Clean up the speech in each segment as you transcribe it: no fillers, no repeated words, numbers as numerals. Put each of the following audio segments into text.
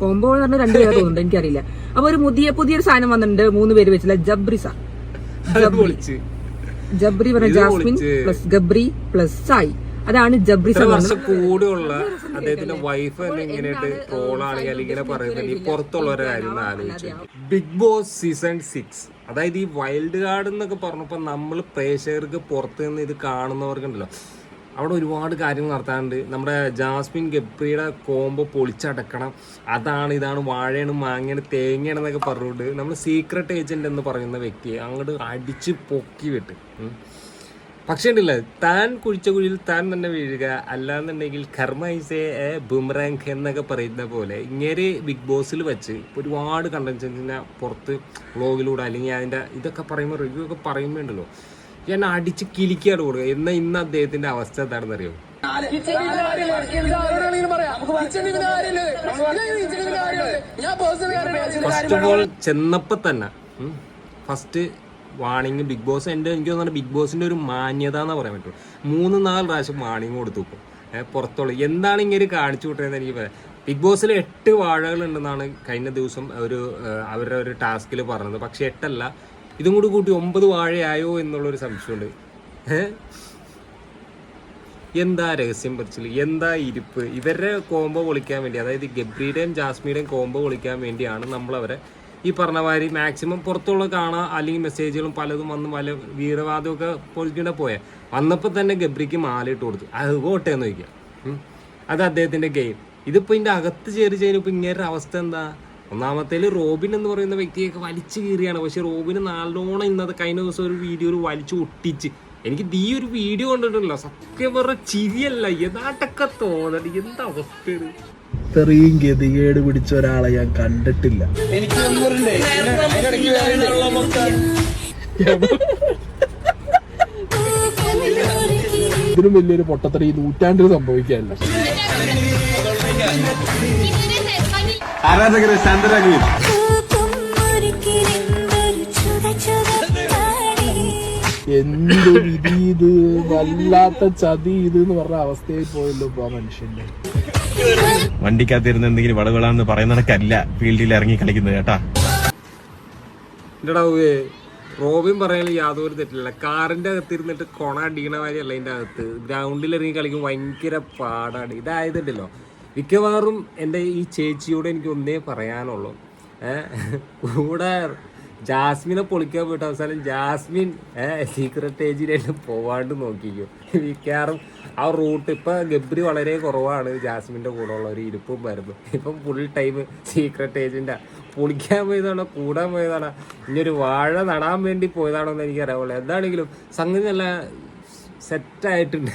Combo എന്ന് പറഞ്ഞാൽ 2 പേര് തോന്നുന്നുണ്ട്, എനിക്കറിയില്ല. അപ്പൊ ഒരു പുതിയൊരു സാധനം വന്നിട്ടുണ്ട്, 3 പേര് വെച്ചില്ല. ജബ്രി പറഞ്ഞ Jasmine plus Gabri plus Sai, അതാണ് ജബ്രി. കൂടെയുള്ള അദ്ദേഹത്തിന്റെ വൈഫ് തന്നെ ഇങ്ങനെയായിട്ട് ട്രോളാണെങ്കിൽ അല്ലെങ്കിൽ ഇങ്ങനെ പറയുന്നത് ഈ പുറത്തുള്ളവരുടെ കാര്യം ഒന്ന് ആലോചിച്ചു. ബിഗ് ബോസ് സീസൺ 6, അതായത് ഈ വൈൽഡ് കാർഡ് എന്നൊക്കെ പറഞ്ഞപ്പോ നമ്മൾ പ്രേക്ഷകർക്ക് പുറത്ത് നിന്ന് ഇത് കാണുന്നവർക്കുണ്ടല്ലോ, അവിടെ ഒരുപാട് കാര്യങ്ങൾ നടത്താറുണ്ട്. നമ്മുടെ ജാസ്മിൻ ഗബ്രിയുടെ കോംബോ പൊളിച്ചടക്കണം, അതാണ് ഇതാണ് വാഴയാണ് മാങ്ങയാണ് തേങ്ങയാണെന്നൊക്കെ പറഞ്ഞുകൊണ്ട് നമ്മൾ സീക്രട്ട് ഏജന്റ് എന്ന് പറയുന്ന വ്യക്തിയെ അങ്ങോട്ട് അടിച്ച് പൊക്കി വിട്ട്. പക്ഷേ ഉണ്ടല്ല, താൻ കുഴിച്ച കുഴിയിൽ താൻ തന്നെ വീഴുക, അല്ലാന്നുണ്ടെങ്കിൽ കർമ്മൈസേ ബുമറാങ് എന്നൊക്കെ പറയുന്ന പോലെ ഇങ്ങനെ ബിഗ് ബോസിൽ വെച്ച് ഒരുപാട് കണ്ടൻസിനെ പുറത്ത് വ്ളോഗിലൂടെ അല്ലെങ്കിൽ അതിൻ്റെ ഇതൊക്കെ പറയുമ്പോൾ റിവ്യൂ ഒക്കെ പറയുമ്പോൾ ഉണ്ടല്ലോ, ഞാൻ അടിച്ച് കിലിക്കാണ് കൊടുക്കുക. എന്നാൽ ഇന്ന് അദ്ദേഹത്തിന്റെ അവസ്ഥ എന്താണെന്ന് അറിയോ? ഫസ്റ്റ് ഓഫ് ഓൾ ചെന്നപ്പോ തന്നെ ഫസ്റ്റ് വാണിംഗ് ബിഗ് ബോസ് എനിക്ക് തോന്നുന്നു ബിഗ് ബോസിന്റെ ഒരു മാന്യത എന്ന് പറയാൻ പറ്റും. 3-4 പ്രാവശ്യം വാണിംഗ് കൊടുത്തു. പുറത്തുള്ള എന്താണ് ഇങ്ങനെ കാണിച്ചു വിട്ടതെന്ന് എനിക്ക് പറയാം. ബിഗ് ബോസിൽ 8 വാഴകൾ ഉണ്ടെന്നാണ് കഴിഞ്ഞ ദിവസം അവരുടെ ഒരു ടാസ്കിൽ പറഞ്ഞത്. പക്ഷെ 8 അല്ല, ഇതും കൂടി കൂട്ടി 9 വാഴയായോ എന്നുള്ളൊരു സംശയമുണ്ട്. എന്താ രഹസ്യം പറിച്ചിൽ, എന്താ ഇരിപ്പ്? ഇവരുടെ കോംബോ പൊളിക്കാൻ വേണ്ടി, അതായത് ഗബ്രിയുടെയും ജാസ്മിയുടെയും കോംബോ പൊളിക്കാൻ വേണ്ടിയാണ് നമ്മളവരെ ഈ പറഞ്ഞ മാതിരി മാക്സിമം പുറത്തുള്ള കാണാൻ, അല്ലെങ്കിൽ മെസ്സേജുകളും പലതും വന്ന് പല വീരവാദമൊക്കെ പൊളിക്കേണ്ട പോയാൽ വന്നപ്പോൾ തന്നെ ഗബ്രിക്ക് മാലയിട്ട് കൊടുത്തു. അത് കോട്ടെ എന്ന് ചോദിക്കാം. അത് അദ്ദേഹത്തിൻ്റെ ഗെയിം. ഇതിപ്പോൾ ഇതിൻ്റെ അകത്ത് ചേരി ചെയ്യുമ്പോൾ ഇങ്ങനെ അവസ്ഥ എന്താ? ഒന്നാമത്തേൽ റോബിൻ എന്ന് പറയുന്ന വ്യക്തിയൊക്കെ വലിച്ചു കീറിയാണ്. പക്ഷെ റോബിന് നല്ലോണം ഇന്നത്തെ കഴിഞ്ഞ ദിവസം ഒരു വീഡിയോയിൽ വലിച്ചു ഒട്ടിച്ച്, എനിക്ക് ഈ ഒരു വീഡിയോ കണ്ടിട്ടില്ല, സത്യം പറഞ്ഞ ചിരിയല്ല യഥാട്ടൊക്കെ തോന്നല്. എന്താ അവസ്ഥയാണ്? ഇത്രയും ഗതികേട് പിടിച്ച ഒരാളെ ഞാൻ കണ്ടിട്ടില്ല. ഇതിനും വലിയൊരു പൊട്ടത്തര ഈ നൂറ്റാണ്ടിൽ സംഭവിക്കാനില്ല. ആരാധകരെ ശാന്തരാകുക. എന്ത് വിധി ഇത്, വല്ലാത്ത ചതി ഇത് എന്ന് പറഞ്ഞ അവസ്ഥയിൽ പോയല്ലോ ഇപ്പൊ ആ മനുഷ്യന്റെ. വണ്ടിക്കകത്തിരുന്ന് എന്തെങ്കിലും വളകളാന്ന് പറയുന്നതൊക്കെയല്ല ഫീൽഡിൽ ഇറങ്ങി കളിക്കുന്നത് കേട്ടാ. റോബിൻ പറയാൻ യാതൊരു തെറ്റില്ല. കാറിന്റെ അകത്തിരുന്നിട്ട് കൊണ അടിക്കണ മാതിരിയല്ല അതിന്റെ അകത്ത്. ഗ്രൗണ്ടിൽ ഇറങ്ങി കളിക്കും ഭയങ്കര പാടാണ്. ഇതായതുണ്ടല്ലോ, മിക്കവാറും എൻ്റെ ഈ ചേച്ചിയോട് എനിക്ക് ഒന്നേ പറയാനുള്ളൂ, കൂടെ ജാസ്മിനെ പൊളിക്കാൻ പോയിട്ട് അവസാനം ജാസ്മിൻ സീക്രട്ട് ഏജിനായിട്ട് പോവാണ്ട് നോക്കിക്കോ. മിക്കവാറും ആ റൂട്ട് ഇപ്പം ഗബ്രി വളരെ കുറവാണ് ജാസ്മിൻ്റെ കൂടെ ഉള്ള ഒരു ഇരിപ്പും വരുന്നു. ഇപ്പം ഫുൾ ടൈം സീക്രട്ട് ഏജൻ്റാ. പൊളിക്കാൻ പോയതാണോ, കൂടാൻ പോയതാണോ, ഇനിയൊരു വാഴ നടാൻ വേണ്ടി പോയതാണോ എന്ന് എനിക്കറിയാവുള്ളൂ. എന്താണെങ്കിലും സംഗതി നല്ല സെറ്റായിട്ടുണ്ട്.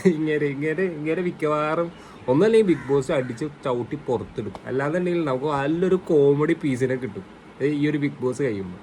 ഇങ്ങനെ മിക്കവാറും ഒന്നല്ലെങ്കിൽ ബിഗ് ബോസ് അടിച്ച് ചവിട്ടി പുറത്തിടും. അല്ലാന്നുണ്ടെങ്കിൽ നമുക്ക് നല്ലൊരു കോമഡി പീസിനെ കിട്ടും ഈ ഒരു ബിഗ് ബോസ് കഴിയുമ്പോൾ.